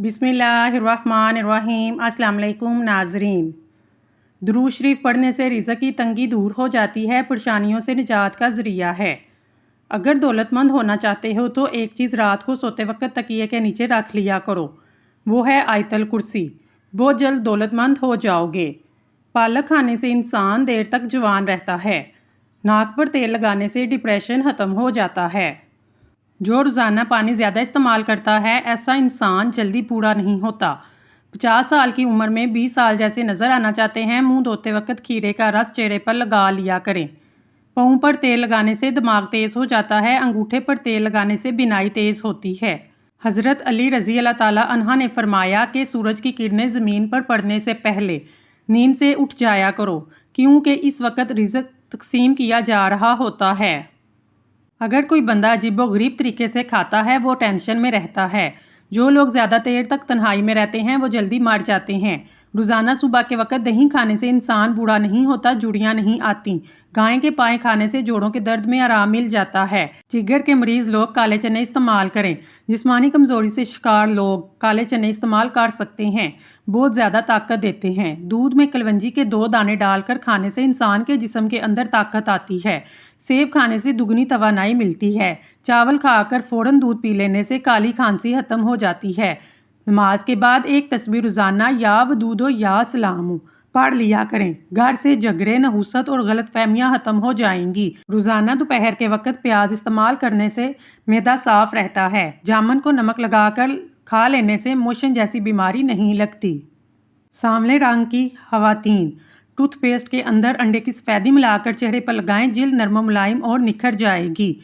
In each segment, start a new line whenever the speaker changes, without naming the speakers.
बिस्मिल्लाहिर्रहमानिर्रहीम। अस्सलाम वालेकुम नाज़रीन। दुरूद शरीफ पढ़ने से रिज़्क़ की तंगी दूर हो जाती है, परेशानियों से निजात का ज़रिया है। अगर दौलतमंद होना चाहते हो तो एक चीज़ रात को सोते वक्त तकिए के नीचे रख लिया करो, वो है आयतल कुर्सी। बहुत जल्द दौलतमंद हो जाओगे। पालक खाने से इंसान देर तक जवान रहता है। नाक पर तेल लगाने से डिप्रेशन ख़त्म हो जाता है। जो रोज़ाना पानी ज़्यादा इस्तेमाल करता है ऐसा इंसान जल्दी बूढ़ा नहीं होता। 50 साल की उम्र में 20 साल जैसे नज़र आना चाहते हैं, मुंह धोते वक्त खीरे का रस चेहरे पर लगा लिया करें। पाँव पर तेल लगाने से दिमाग तेज़ हो जाता है, अंगूठे पर तेल लगाने से बिनाई तेज़ होती है। हज़रत अली रज़ी अल्लाह ताला अन्हा ने फरमाया कि सूरज की किरणें ज़मीन पर पड़ने से पहले नींद से उठ जाया करो, क्योंकि इस वक्त रिज़्क़ तकसीम किया जा रहा होता है। अगर कोई बंदा अजीबोगरीब तरीके से खाता है वो टेंशन में रहता है। जो लोग ज़्यादा देर तक तन्हाई में रहते हैं वो जल्दी मर जाते हैं। रोज़ाना सुबह के वक्त दही खाने से इंसान बूढ़ा नहीं होता, जुड़ियाँ नहीं आती। गाय के पाए खाने से जोड़ों के दर्द में आराम मिल जाता है। जिगर के मरीज़ लोग काले चने इस्तेमाल करें। जिस्मानी कमज़ोरी से शिकार लोग काले चने इस्तेमाल कर सकते हैं, बहुत ज़्यादा ताकत देते हैं। दूध में कलवंजी के 2 दाने डालकर खाने से इंसान के जिस्म के अंदर ताकत आती है। सेब खाने से दुगनी तवानाई मिलती है। चावल खाकर फ़ौरन दूध पी लेने से काली खांसी ख़त्म हो जाती है। नमाज के बाद एक तस्बीह रोज़ाना या वदूदो या सलामो पढ़ लिया करें। घर से झगड़े, नहुसत और गलत फहमियाँ ख़त्म हो जाएंगी। रोज़ाना दोपहर के वक्त प्याज इस्तेमाल करने से मैदा साफ रहता है। जामुन को नमक लगाकर खा लेने से मोशन जैसी बीमारी नहीं लगती। सांवले रंग की ख़वातीन टूथपेस्ट के अंदर अंडे की सफ़ेदी मिलाकर चेहरे पर लगाएं, जिल्द नरम मुलायम और निखर जाएगी।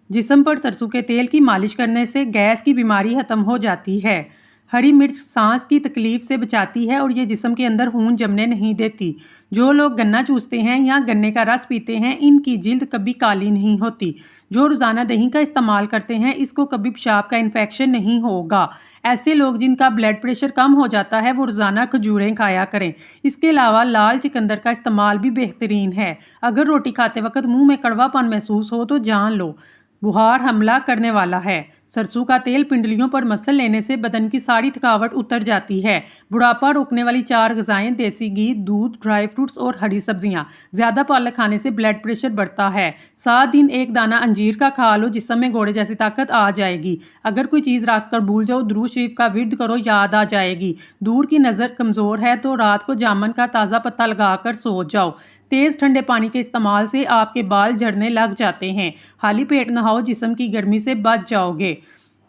जिस्म पर सरसों के तेल की मालिश करने से गैस की बीमारी ख़त्म हो जाती है। हरी मिर्च सांस की तकलीफ से बचाती है और ये जिस्म के अंदर खून जमने नहीं देती। जो लोग गन्ना चूसते हैं या गन्ने का रस पीते हैं इनकी जिल्द कभी काली नहीं होती। जो रोज़ाना दही का इस्तेमाल करते हैं इसको कभी पेशाब का इन्फेक्शन नहीं होगा। ऐसे लोग जिनका ब्लड प्रेशर कम हो जाता है वो रोज़ाना खजूरें खाया करें। इसके अलावा लाल चुकंदर का इस्तेमाल भी बेहतरीन है। अगर रोटी खाते वक्त मुँह में कड़वापन महसूस हो तो जान लो बुखार हमला करने वाला है। सरसों का तेल पिंडलियों पर मसल लेने से बदन की सारी थकावट उतर जाती है। बुढ़ापा रोकने वाली 4 ग़िज़ाएँ देसी घी, दूध, ड्राई फ्रूट्स और हरी सब्जियां। ज़्यादा पालक खाने से ब्लड प्रेशर बढ़ता है। 7 दिन एक दाना अंजीर का खा लो, जिस्म में घोड़े जैसी ताकत आ जाएगी। अगर कोई चीज़ रख कर भूल जाओ, दुरूद शरीफ का विर्द करो, याद आ जाएगी। दूर की नज़र कमज़ोर है तो रात को जामुन का ताज़ा पत्ता लगाकर सो जाओ। तेज़ ठंडे पानी के इस्तेमाल से आपके बाल झड़ने लग जाते हैं। खाली पेट नहाओ, जिस्म की गर्मी से बच जाओगे।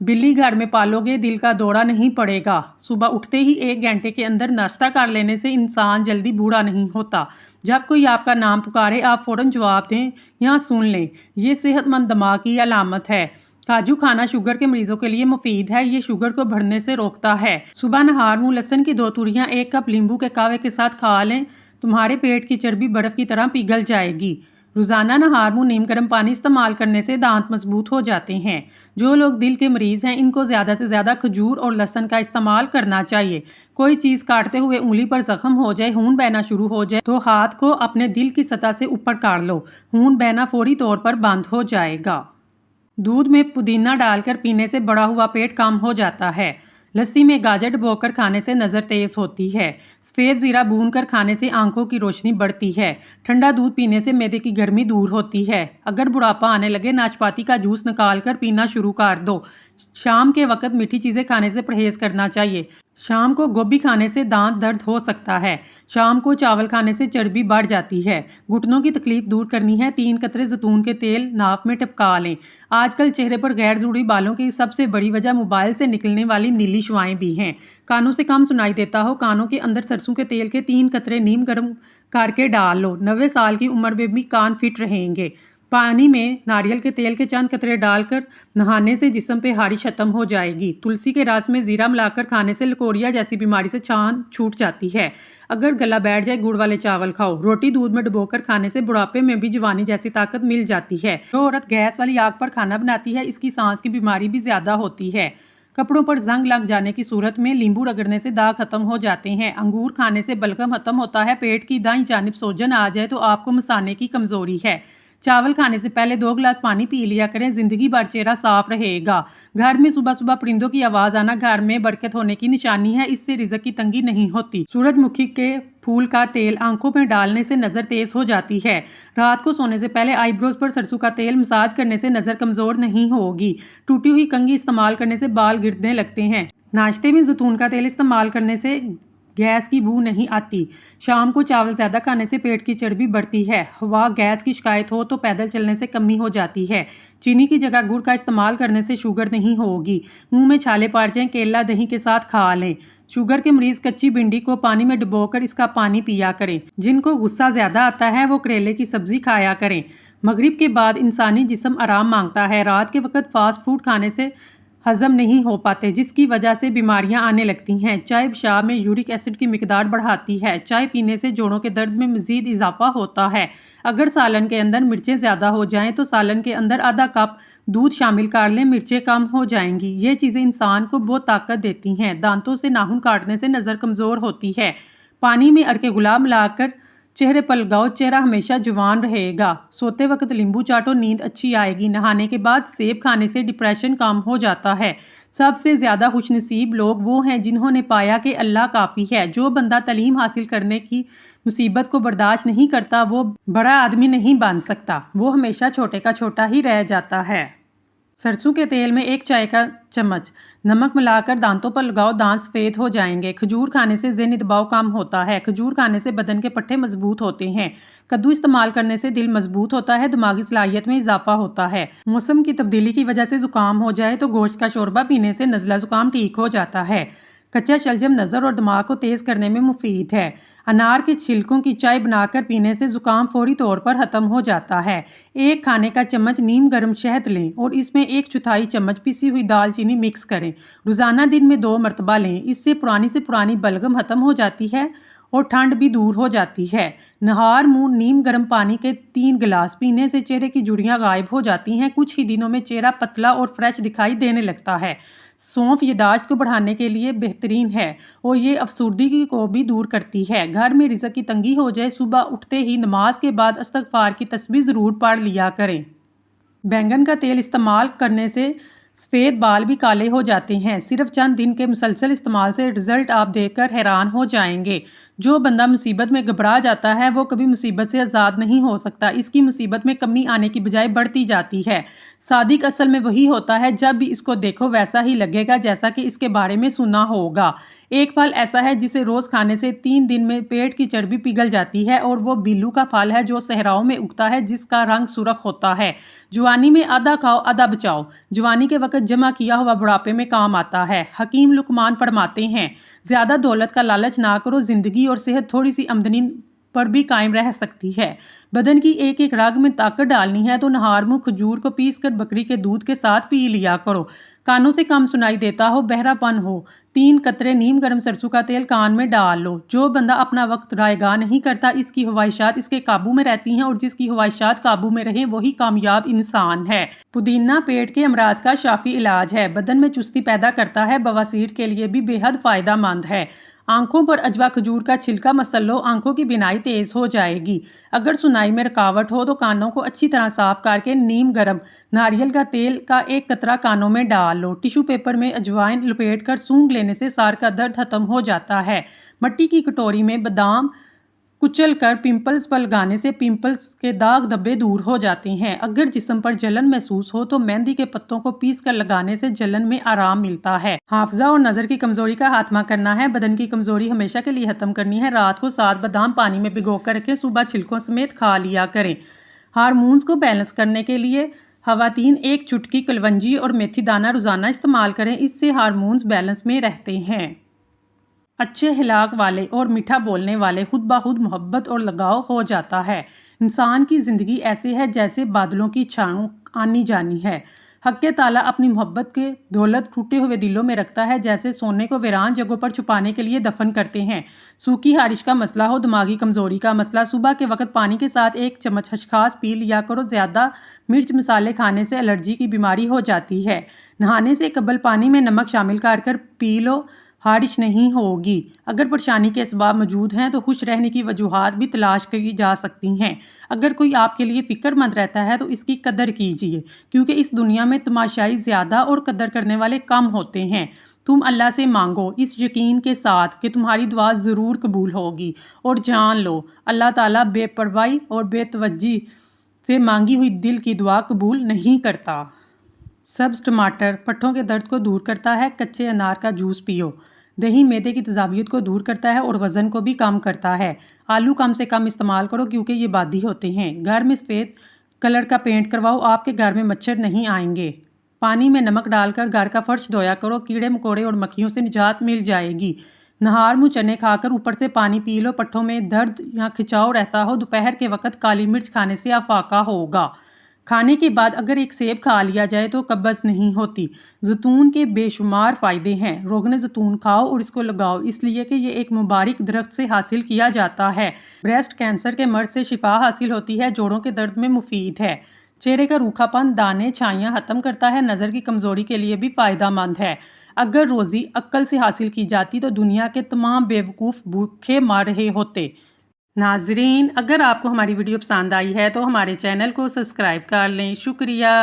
बिल्ली घर में पालोगे, दिल का दौरा नहीं पड़ेगा। सुबह उठते ही 1 घंटे के अंदर नाश्ता कर लेने से इंसान जल्दी बूढ़ा नहीं होता। जब कोई आपका नाम पुकारे आप फ़ौरन जवाब दें या सुन लें, ये सेहतमंद दिमाग की अलामत है। काजू खाना शुगर के मरीजों के लिए मुफीद है, ये शुगर को बढ़ने से रोकता है। सुबह नहार मुँह लहसुन की 2 तुरियाँ 1 कप नींबू के कहवे के साथ खा लें, तुम्हारे पेट की चर्बी बर्फ़ की तरह पिघल जाएगी। रोज़ाना नहार मुँह नीम गर्म पानी इस्तेमाल करने से दांत मजबूत हो जाते हैं। जो लोग दिल के मरीज़ हैं इनको ज़्यादा से ज़्यादा खजूर और लहसुन का इस्तेमाल करना चाहिए। कोई चीज़ काटते हुए उंगली पर ज़ख्म हो जाए, खून बहना शुरू हो जाए तो हाथ को अपने दिल की सतह से ऊपर काट लो, खून बहना फौरी तौर पर बंद हो जाएगा। दूध में पुदीना डालकर पीने से बढ़ा हुआ पेट कम हो जाता है। लस्सी में गाजर डुबोकर खाने से नज़र तेज़ होती है। सफ़ेद ज़ीरा भूनकर खाने से आंखों की रोशनी बढ़ती है। ठंडा दूध पीने से मैदे की गर्मी दूर होती है। अगर बुढ़ापा आने लगे, नाशपाती का जूस निकाल कर पीना शुरू कर दो। शाम के वक्त मीठी चीज़ें खाने से परहेज़ करना चाहिए। शाम को गोभी खाने से दांत दर्द हो सकता है। शाम को चावल खाने से चर्बी बढ़ जाती है। घुटनों की तकलीफ दूर करनी है, 3 कतरे जैतून के तेल नाक में टपका लें। आजकल चेहरे पर गैर ज़रूरी बालों की सबसे बड़ी वजह मोबाइल से निकलने वाली नीली शुआएं भी हैं। कानों से कम सुनाई देता हो, कानों के अंदर सरसों के तेल के 3 कतरे नीम गर्म करके डाल लो। 90 साल की उम्र में भी कान फिट रहेंगे। पानी में नारियल के तेल के चंद कतरे डालकर नहाने से जिस्म पे हारिश खत्म हो जाएगी। तुलसी के रस में ज़ीरा मिलाकर खाने से लकोरिया जैसी बीमारी से जान छूट जाती है। अगर गला बैठ जाए, गुड़ वाले चावल खाओ। रोटी दूध में डुबोकर खाने से बुढ़ापे में भी जवानी जैसी ताकत मिल जाती है। जो औरत गैस वाली आग पर खाना बनाती है इसकी सांस की बीमारी भी ज़्यादा होती है। कपड़ों पर जंग लग जाने की सूरत में नींबू रगड़ने से दाग खत्म हो जाते हैं। अंगूर खाने से बलगम खत्म होता है। पेट की दाईं जानिब सोजन आ जाए तो आपको मसाने की कमज़ोरी है। चावल खाने से पहले 2 गिलास पानी पी लिया करें, जिंदगी भर चेहरा साफ रहेगा। घर में सुबह सुबह परिंदों की आवाज आना घर में बरकत होने की निशानी है, इससे रिज़्क की तंगी नहीं होती। सूरजमुखी के फूल का तेल आंखों में डालने से नज़र तेज हो जाती है। रात को सोने से पहले आईब्रोज पर सरसों का तेल मसाज करने से नज़र कमज़ोर नहीं होगी। टूटी हुई कंघी इस्तेमाल करने से बाल गिरने लगते हैं। नाश्ते में जैतून का तेल इस्तेमाल करने से गैस की बू नहीं आती। शाम को चावल ज़्यादा खाने से पेट की चर्बी बढ़ती है। हवा गैस की शिकायत हो तो पैदल चलने से कमी हो जाती है। चीनी की जगह गुड़ का इस्तेमाल करने से शुगर नहीं होगी। मुंह में छाले पड़ जाएं, केला दही के साथ खा लें। शुगर के मरीज कच्ची भिंडी को पानी में डुबोकर इसका पानी पिया करें। जिनको गुस्सा ज़्यादा आता है वो करेले की सब्जी खाया करें। मगरिब के बाद इंसानी जिस्म आराम मांगता है। रात के वक्त फास्ट फूड खाने से हजम नहीं हो पाते, जिसकी वजह से बीमारियां आने लगती हैं। चाय पेशाब में यूरिक एसिड की मिकदार बढ़ाती है। चाय पीने से जोड़ों के दर्द में मजीद इजाफा होता है। अगर सालन के अंदर मिर्चें ज़्यादा हो जाएं तो सालन के अंदर आधा कप दूध शामिल कर लें, मिर्चें कम हो जाएंगी। ये चीज़ें इंसान को बहुत ताकत देती हैं। दांतों से नाखून काटने से नज़र कमज़ोर होती है। पानी में अरके गुलाब मिलाकर चेहरे पर लगाओ, चेहरा हमेशा जवान रहेगा। सोते वक्त नींबू चाटो, नींद अच्छी आएगी। नहाने के बाद सेब खाने से डिप्रेशन कम हो जाता है। सबसे ज़्यादा खुशनसीब लोग वो हैं जिन्होंने पाया कि अल्लाह काफ़ी है। जो बंदा तालीम हासिल करने की मुसीबत को बर्दाश्त नहीं करता वो बड़ा आदमी नहीं बन सकता, वो हमेशा छोटे का छोटा ही रह जाता है। सरसों के तेल में 1 चाय का चम्मच नमक मिलाकर दांतों पर लगाओ, दांत सफ़ेद हो जाएंगे। खजूर खाने से ज़हनी दबाव कम होता है। खजूर खाने से बदन के पट्टे मजबूत होते हैं। कद्दू इस्तेमाल करने से दिल मजबूत होता है, दिमागी सलाहियत में इजाफा होता है। मौसम की तब्दीली की वजह से ज़ुकाम हो जाए तो गोश्त का शोरबा पीने से नज़ला ज़ुकाम ठीक हो जाता है। कच्चा शलजम नज़र और दिमाग को तेज़ करने में मुफीद है। अनार के छिलकों की चाय बनाकर पीने से ज़ुकाम फौरी तौर पर ख़त्म हो जाता है। 1 खाने का चम्मच नीम गर्म शहद लें और इसमें 1/4 चम्मच पिसी हुई दालचीनी मिक्स करें। रोज़ाना दिन में 2 मरतबा लें। इससे पुरानी से पुरानी बलगम ख़त्म हो जाती है और ठंड भी दूर हो जाती है। नहार मुंह नीम गर्म पानी के 3 गिलास पीने से चेहरे की झुर्रियाँ गायब हो जाती हैं। कुछ ही दिनों में चेहरा पतला और फ्रेश दिखाई देने लगता है। सौंफ याददाश्त को बढ़ाने के लिए बेहतरीन है और ये अफसरदगी को भी दूर करती है। घर में रिज़्क की तंगी हो जाए, सुबह उठते ही नमाज के बाद इस्तग़फ़ार की तस्बीह ज़रूर पढ़ लिया करें। बैंगन का तेल इस्तेमाल करने से सफ़ेद बाल भी काले हो जाते हैं। सिर्फ चंद दिन के मुसलसल इस्तेमाल से रिज़ल्ट आप देखकर हैरान हो जाएंगे। जो बंदा मुसीबत में घबरा जाता है वो कभी मुसीबत से आज़ाद नहीं हो सकता। इसकी मुसीबत में कमी आने की बजाय बढ़ती जाती है। सादिक असल में वही होता है, जब भी इसको देखो वैसा ही लगेगा जैसा कि इसके बारे में सुना होगा। एक फल ऐसा है जिसे रोज़ खाने से 3 दिन में पेट की चर्बी पिघल जाती है और वो बिल्लू का फल है जो सहराओं में उगता है, जिसका रंग सुर्ख होता है। जवानी में आधा खाओ आधा बचाओ। जवानी के वक्त जमा किया हुआ बुढ़ापे में काम आता है। हकीम लुकमान फरमाते हैं, ज़्यादा दौलत का लालच ना करो, ज़िंदगी और सेहत थोड़ी सी आमदनी पर भी कायम रह सकती है। बदन की एक एक रग में ताकत डालनी है तो नहार मुँह खजूर को पीसकर बकरी के दूध के साथ पी लिया करो। कानों से कम सुनाई देता हो, बहरापन हो, 3 कतरे नीम गर्म सरसों का तेल कान में डाल लो। जो बंदा अपना वक्त रायगा नहीं करता, इसकी ख्वाहिशात इसके काबू में रहती हैं और जिसकी ख्वाहिशात काबू में रहें वही कामयाब इंसान है। पुदीना पेट के अमराज का शाफी इलाज है, बदन में चुस्ती पैदा करता है, बवासीर के लिए भी बेहद फ़ायदा मंद है। आंखों पर अजवा खजूर का छिलका मसल लो, आंखों की बिनाई तेज हो जाएगी। अगर सुनाई में रुकावट हो तो कानों को अच्छी तरह साफ करके नीम गर्म नारियल का तेल का 1 कतरा कानों में डाल लो। टिश्यू पेपर में अजवाइन लपेट कर सूंघ लेने से सार का दर्द खत्म हो जाता है। मट्टी की कटोरी में बादाम कुचल कर पिंपल्स पर लगाने से पिंपल्स के दाग धब्बे दूर हो जाते हैं। अगर जिस्म पर जलन महसूस हो तो मेहंदी के पत्तों को पीस कर लगाने से जलन में आराम मिलता है। हाफजा और नज़र की कमजोरी का खात्मा करना है, बदन की कमजोरी हमेशा के लिए खत्म करनी है। रात को 7 बादाम पानी में भिगो कर रखें, सुबह छिलकों समेत खा लिया करें। हार्मोन्स को बैलेंस करने के लिए खवातीन 1 चुटकी कलवंजी और मेथी दाना रोजाना इस्तेमाल करें, इससे हार्मोन्स बैलेंस में रहते हैं। अच्छे हिलाक वाले और मीठा बोलने वाले खुद ब खुद मोहब्बत और लगाव हो जाता है। इंसान की ज़िंदगी ऐसे है जैसे बादलों की छाँव आनी जानी है। हक़ ताला अपनी मोहब्बत के दौलत टूटे हुए दिलों में रखता है, जैसे सोने को वीरान जगहों पर छुपाने के लिए दफन करते हैं। सूखी हारिश का मसला हो, दिमागी कमज़ोरी का मसला, सुबह के वक्त पानी के साथ 1 चम्मच खसखस पी लिया करो। ज़्यादा मिर्च मसाले खाने से एलर्जी की बीमारी हो जाती है। नहाने से कबल पानी में नमक शामिल कर पी लो। हारिश नहीं होगी। अगर परेशानी के असबाब मौजूद हैं तो खुश रहने की वजूहात भी तलाश की जा सकती हैं। अगर कोई आपके लिए फ़िक्रमंद रहता है तो इसकी कदर कीजिए, क्योंकि इस दुनिया में तमाशाई ज़्यादा और कदर करने वाले कम होते हैं। तुम अल्लाह से मांगो इस यकीन के साथ कि तुम्हारी दुआ ज़रूर कबूल होगी, और जान लो अल्लाह ताला बेपरवाही और बेतवज्जी से मांगी हुई दिल की दुआ कबूल नहीं करता। सब्ज़ टमाटर पट्ठों के दर्द को दूर करता है। कच्चे अनार का जूस पियो। दही मैदे की तेज़ाबियत को दूर करता है और वज़न को भी कम करता है। आलू कम से कम इस्तेमाल करो क्योंकि ये बादी होते हैं। घर में सफ़ेद कलर का पेंट करवाओ, आपके घर में मच्छर नहीं आएंगे। पानी में नमक डालकर घर का फर्श धोया करो, कीड़े मकोड़े और मक्खियों से निजात मिल जाएगी। नहार मुँह चने खाकर ऊपर से पानी पी लो। पट्ठों में दर्द या खिंचाव रहता हो, दोपहर के वक्त काली मिर्च खाने से आफाका होगा। खाने के बाद अगर एक सेब खा लिया जाए तो कब्ज़ नहीं होती। जैतून के बेशुमार फ़ायदे हैं। रोगन जैतून खाओ और इसको लगाओ, इसलिए कि ये एक मुबारक दरख्त से हासिल किया जाता है। ब्रेस्ट कैंसर के मर्ज से शिफा हासिल होती है। जोड़ों के दर्द में मुफीद है। चेहरे का रूखापन, दाने, छाइयाँ ख़त्म करता है। नज़र की कमज़ोरी के लिए भी फ़ायदेमंद है। अगर रोज़ी अक्ल से हासिल की जाती तो दुनिया के तमाम बेवकूफ़ भूखे मर रहे होते। नाजरीन, अगर आपको हमारी वीडियो पसंद आई है तो हमारे चैनल को सब्सक्राइब कर लें। शुक्रिया।